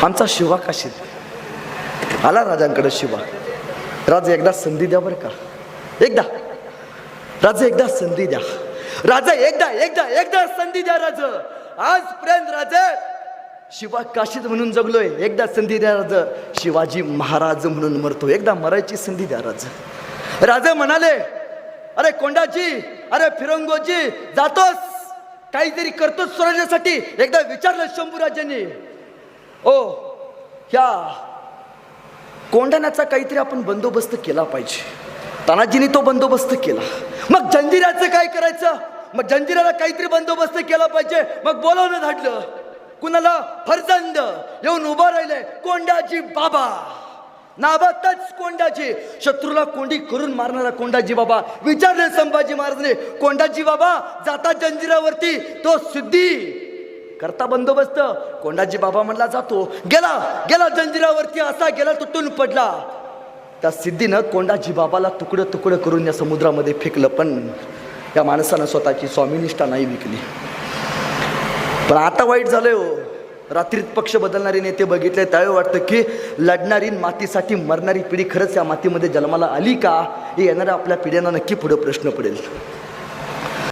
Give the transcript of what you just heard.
आमचा शिवा काशीत आला राजांकडे. शिवा, राजा एकदा संधी द्या बरं का, एकदा राजा एकदा संधी द्या, राजा एकदा एकदा एकदा संधी द्या राजा. आजपर्यंत राजा शिवा काशीत म्हणून जगलोय, एकदा संधी द्या राजा. शिवाजी महाराज म्हणून मरतो, एकदा मरायची संधी द्या राजा. राजा म्हणाले, अरे कोंडाजी, अरे फिरंगोजी, जातोस काहीतरी करतोस स्वराज्यासाठी? एकदा विचारलं शंभूराजांनी. ओ ह्या कोंढाण्याचा काहीतरी आपण बंदोबस्त केला पाहिजे. तानाजीने तो बंदोबस्त केला. मग जंजिऱ्याचं काय करायचं? मग जंजिऱ्याला काहीतरी बंदोबस्त केला पाहिजे. मग बोलावणं धाडलं. कुणाला? फरजंद येऊन उभा राहिले. कोंडाजी बाबा, नावातच कोंडाजी, शत्रूला कोंडी करून मारणारा कोंडाजी बाबा. विचारले संभाजी महाराजांनी, कोंडाजी बाबा जाता जंजिरावरती, तो सिद्धी करता बंदोबस्त? कोंडाजी बाबा म्हणला जातो. गेला गेला जंजिरावरती, असा गेला तुटून पडला. त्या सिद्धीनं कोंडाजी बाबाला तुकडं तुकडं करून या समुद्रामध्ये फेकलं. पण या माणसानं स्वतःची स्वामीनिष्ठा नाही विकली. पण आता वाईट झालंय हो. रात्रीत पक्ष बदलणारे नेते बघितले त्यावेळी वाटतं की लढणारी मातीसाठी मरणारी पिढी खरंच या मातीमध्ये जन्माला आली का? हे येणाऱ्या आपल्या पिढ्यांना नक्की पुढे प्रश्न पडेल.